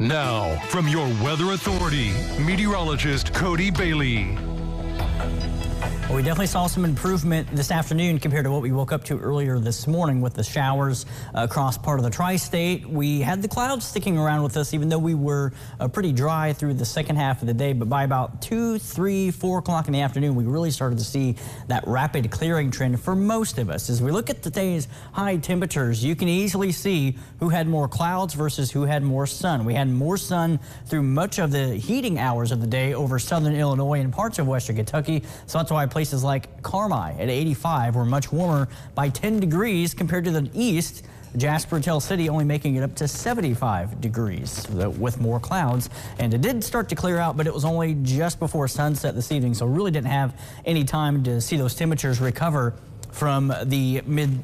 Now, from your weather authority, meteorologist Cody Bailey. Well, we definitely saw some improvement this afternoon compared to what we woke up to earlier this morning with the showers across part of the tri-state. We had the clouds sticking around with us, even though we were pretty dry through the second half of the day. But by about 2, 3, 4 o'clock in the afternoon, we really started to see that rapid clearing trend for most of us. As we look at today's high temperatures, you can easily see who had more clouds versus who had more sun. We had more sun through much of the heating hours of the day over southern Illinois and parts of western Kentucky. So that's why places like Carmi at 85 were much warmer by 10 degrees compared to the east. Jasper, Tell City only making it up to 75 degrees with more clouds. And it did start to clear out, but it was only just before sunset this evening, so really didn't have any time to see those temperatures recover from the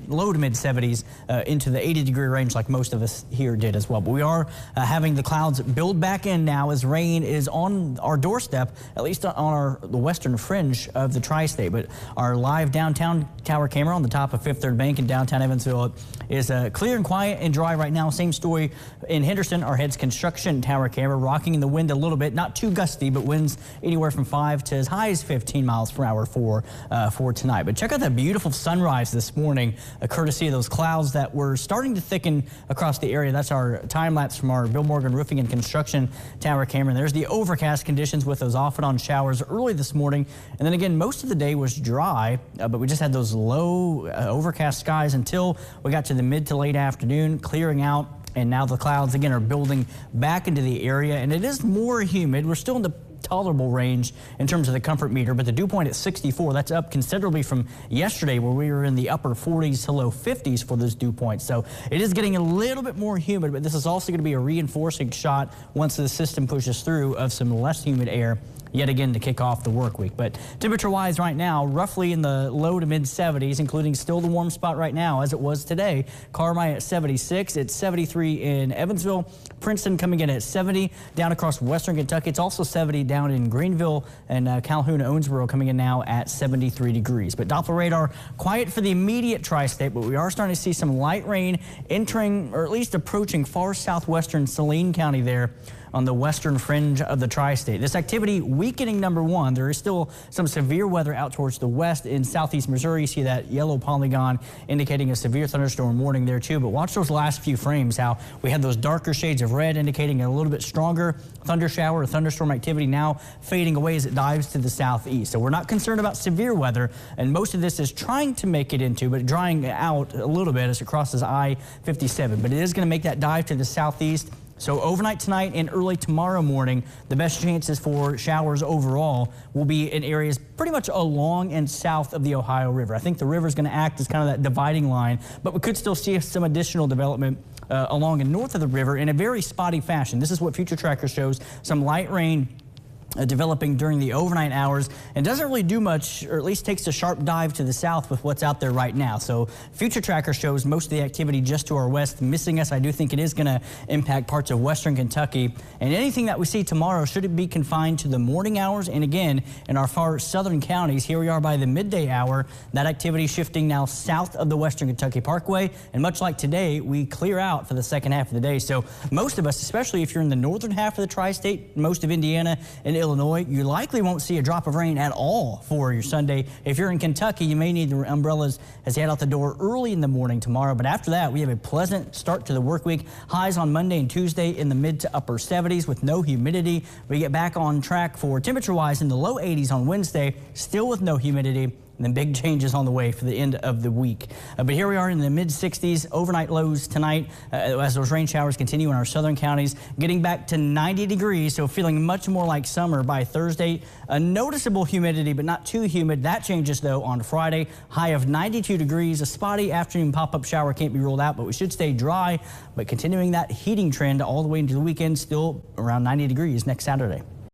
low to mid 70s into the 80-degree range like most of us here did as well. But we are having the clouds build back in now as rain is on our doorstep, at least on the western fringe of the tri-state. But our live downtown tower camera on the top of Fifth Third Bank in downtown Evansville is clear and quiet and dry right now. Same story in Henderson. Our Heads Construction tower camera rocking in the wind a little bit, not too gusty, but winds anywhere from 5 to as high as 15 miles per hour for tonight. But check out that beautiful sunrise this morning, courtesy of those clouds that were starting to thicken across the area. That's our time lapse from our Bill Morgan Roofing and Construction tower camera. And there's the overcast conditions with those off and on showers early this morning. And then again, most of the day was dry, but we just had those low overcast skies until we got to the mid to late afternoon, clearing out. And now the clouds again are building back into the area, and it is more humid. We're still in the tolerable range in terms of the comfort meter, but the dew point at 64, that's up considerably from yesterday where we were in the upper 40s to low 50s for those dew points. So it is getting a little bit more humid, but this is also going to be a reinforcing shot once the system pushes through of some less humid air yet again to kick off the work week. But temperature-wise right now, roughly in the low to mid 70s, including still the warm spot right now as it was today. Carmi at 76, it's 73 in Evansville. Princeton coming in at 70. Down across western Kentucky, it's also 70 down in Greenville, and Calhoun, Owensboro coming in now at 73 degrees. But Doppler radar quiet for the immediate tri-state, but we are starting to see some light rain entering or at least approaching far southwestern Saline County there on the western fringe of the tri-state. This activity weakening number one. There is still some severe weather out towards the west in southeast Missouri. You see that yellow polygon indicating a severe thunderstorm warning there too. But watch those last few frames, how we had those darker shades of red indicating a little bit stronger thunder shower or thunderstorm activity now fading away as it dives to the southeast. So we're not concerned about severe weather, and most of this is trying to make it into, but drying out a little bit as it crosses I-57. But it is going to make that dive to the southeast. So overnight tonight and early tomorrow morning, the best chances for showers overall will be in areas pretty much along and south of the Ohio River. I think the river is going to act as kind of that dividing line, but we could still see some additional development along and north of the river in a very spotty fashion. This is what Future Tracker shows, some light rain developing during the overnight hours, and doesn't really do much, or at least takes a sharp dive to the south with what's out there right now. So Future Tracker shows most of the activity just to our west, missing us. I do think it is going to impact parts of western Kentucky, and anything that we see tomorrow should it be confined to the morning hours. And again, in our far southern counties, here we are by the midday hour, that activity shifting now south of the western Kentucky Parkway, and much like today, we clear out for the second half of the day. So most of us, especially if you're in the northern half of the tri-state, most of Indiana and Illinois, you likely won't see a drop of rain at all for your Sunday. If you're in Kentucky, you may need the umbrellas as you head out the door early in the morning tomorrow. But after that, we have a pleasant start to the work week. Highs on Monday and Tuesday in the mid to upper 70s with no humidity. We get back on track for temperature-wise in the low 80s on Wednesday, still with no humidity. And then big changes on the way for the end of the week. But here we are in the mid-60s, overnight lows tonight as those rain showers continue in our southern counties, getting back to 90 degrees, so feeling much more like summer by Thursday. A noticeable humidity, but not too humid. That changes, though, on Friday. High of 92 degrees. A spotty afternoon pop-up shower can't be ruled out, but we should stay dry. But continuing that heating trend all the way into the weekend, still around 90 degrees next Saturday.